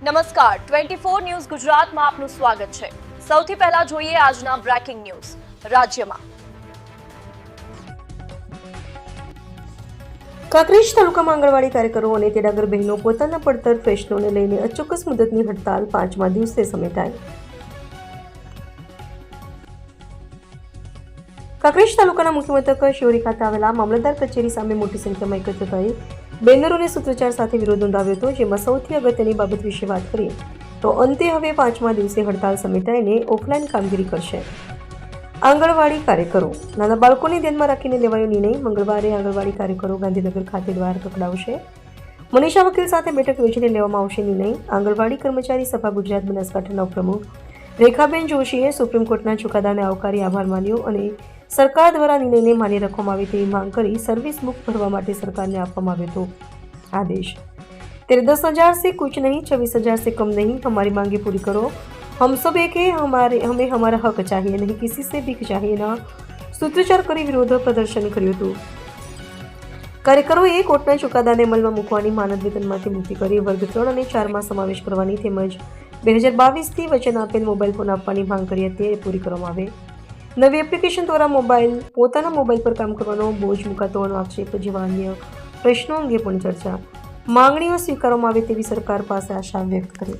નમસ્કાર 24 ન્યૂઝ ગુજરાતમાં આપનું સ્વાગત છે। સૌથી પહેલા જોઈએ આજના બ્રેકિંગ ન્યૂઝ। રાજ્યમાં કાંકરેજ તાલુકામાં આંગણવાડી કાર્યકરો અને તેડાગર બહેનો પોતાના પડતર પ્રશ્નોને લઈને અચોક્કસ મુદતની હડતાલ 5મા દિવસે સમેટાઈ। કાંકરેજ તાલુકાના મુખ્ય મથક શિહોરી ખાતે આવેલા મામલતદાર કચેરી સામે મોટી સંખ્યામાં એકત્ર થઈ બેનરોને સૂત્રોચ્ચાર સાથે વિરોધ નોંધાવ્યો હતો, જેમાં સૌથી અગત્યની બાબત વિશે વાત કરીએ તો અંતે હવે 5મા દિવસે હડતાલ સમેટાઈને ઓફલાઈન કામગીરી કરશે આંગણવાડી કાર્યકરો। નાના બાળકોને ધ્યાનમાં રાખીને લેવાયો નિર્ણય। મંગળવારે આંગણવાડી કાર્યકરો ગાંધીનગર ખાતે દ્વાર ખખડાવશે। મનીષા વકીલ સાથે બેઠક યોજીને લેવામાં આવશે નિર્ણય। આંગણવાડી કર્મચારી સભા ગુજરાત બનાસકાંઠાના ઉપપ્રમુખ રેખાબેન જોશીએ સુપ્રીમ કોર્ટના ચુકાદાને આવકારી આભાર માન્યો અને સરકાર દ્વારા નિર્ણયને માન્ય રાખવામાં આવે તેવી માંગ કરી સર્વિસ બુક ભરવા માટે સરકારને આપવામાં આવ્યો હતો आदेश। तेरे 10,000 से कुछ नहीं, 26,000 से कम नहीं, हमारी मांगे पूरी करो। हम सब एक है, हमें हमारा हक चाहिए, नहीं किसी से भीख चाहिए ना। સૂત્રોચ્ચાર કરી વિરોધ પ્રદર્શન કર્યું હતું। કાર્યકરોએ કોર્ટના ચુકાદાને અમલમાં મૂકવાની, માનદ વેતનમાંથી મુક્તિ કરી વર્ગ 3 અને 4માં સમાવેશ કરવાની તેમજ 2022થી વચન આપેલ મોબાઈલ ફોન આપવાની માંગ કરી હતી, એ પૂરી કરવામાં આવે। નવી એપ્લિકેશન દ્વારા પોતાના મોબાઈલ પર કામ કરવાનો બોજ મુકાતો હોવાનો આક્ષેપ જેવા અન્ય પ્રશ્નો અંગે પણ ચર્ચા, માંગણીઓ સ્વીકારવામાં આવે તેવી સરકાર પાસે આશા વ્યક્ત કરી।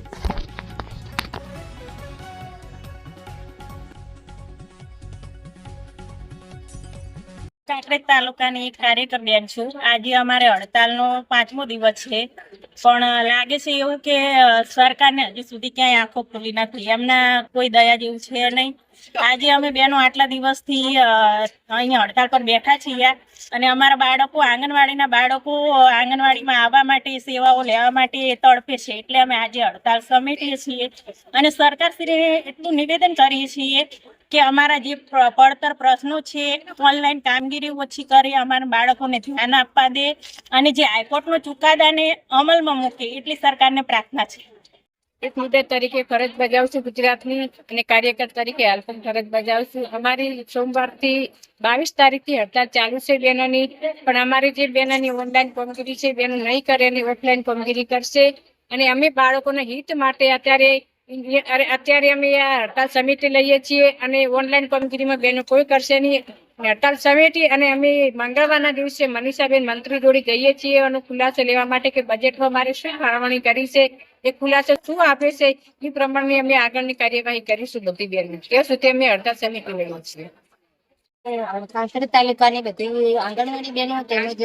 કાંકરેજ તાલુકાની એક કાર્યકર બેન છું। આજે અમારે હડતાલનો 5મો દિવસ છે, પણ લાગે છે એવું કે સરકારને હજી સુધી ક્યાંય આંખો ખુલી નથી, એમના કોઈ દયા જેવું છે નહીં। આજે અમે બેનો આટલા દિવસથી અહીંયા હડતાલ પર બેઠા છીએ અને અમારા બાળકો આંગણવાડીના બાળકો આંગણવાડીમાં આવવા માટે, સેવાઓ લેવા માટે તડપે છે, એટલે અમે આજે હડતાલ સમેટીએ છીએ અને સરકારશ્રીને એટલું નિવેદન કરીએ છીએ કે અમારા જે પડતર પ્રશ્નો છે ઓનલાઈન કામગીરી ઓછી કરી અમારા બાળકોને ધ્યાન આપવા દે અને જે હાઈકોર્ટનો ચુકાદાને અમલમાં મૂકે એટલી સરકારને પ્રાર્થના છે। એક મુદ્દે તરીકે ફરજ બજાવશું ગુજરાતની અને કાર્યકર તરીકે હાલ પણ ફરજ બજાવશું। અમારી સોમવારથી 22 તારીખથી હડતાલ ચાલુ છે બહેનોની, પણ અમારી જે બહેનોની ઓનલાઈન કામગીરી છે બહેનો નહીં કરે એની ઓફલાઈન કામગીરી કરશે અને અમે બાળકોના હિત માટે અત્યારે અમે આ હડતાલ સમિતિ લઈએ છીએ અને ઓનલાઈન કામગીરીમાં બહેનો કોઈ કરશે નહીં। હડતાલ સમિતિ અને અમે મંગળવારના દિવસે મનીષાબેન મંત્રી જોડે જઈએ છીએ અને ખુલાસો લેવા માટે કે બજેટમાં અમારે શું ફાળવણી કરી છે, એ ખુલાસો શું આપે છે, એ પ્રમાણે અમે આગળની કાર્યવાહી કરીશું બધી બહેનો। ત્યાં સુધી અમે હડતાલ સમિતિ લઈએ છીએ। કાંકરેજ તાલુકાની બધી આંગણવાડી બહેનો તેમજ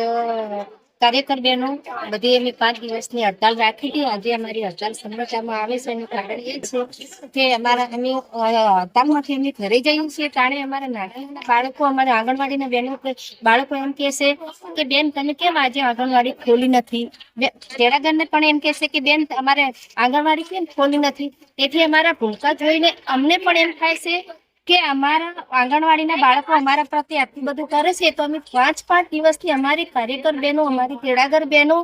કાર્યકર બહેનો બધી અમે 5 દિવસની હડતાલ રાખી હતી। આજે અમારી હડતાલ સમાચારમાં આવે છે એનું કારણ એ છે કે અમે હડતાલમાંથી અમે ઘરે જઈએ છીએ, કારણ અમારા નાના બાળકો, અમારા આંગણવાડીના બહેનો બાળકો એમ કહે છે કે બેન તમે કેમ આજે આંગણવાડી ખોલી નથી। તેડાગરને પણ એમ કહે છે કે બેન અમારે આંગણવાડી કેમ ખોલી નથી। તેથી અમારા ભૂલકા જોઈને અમને પણ એમ થાય છે કે અમારા આંગણવાડીના બાળકો અમારા પ્રત્યે આટલું બધું કરે છે, તો અમે 5 દિવસથી અમારી કાર્યકર બહેનો, અમારી તેડાગર બહેનો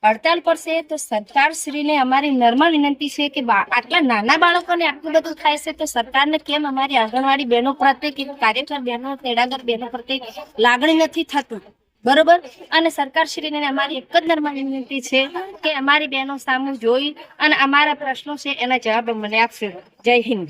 હડતાલ પર છે। તો સરકારશ્રીને અમારી નમ્ર વિનંતી છે કે આટલા નાના બાળકોને આટલું બધું થાય છે તો સરકારને કેમ અમારી આંગણવાડી બહેનો પ્રત્યે કે કાર્યકર બહેનો, તેડાગર બહેનો પ્રત્યે લાગણી નથી થતું, બરોબર। અને સરકારશ્રીને અમારી એક જ નમ્ર વિનંતી છે કે અમારી બહેનો સામે જોઈ અને અમારા પ્રશ્નો છે એના જવાબ મને આપશે। જય હિન્દ।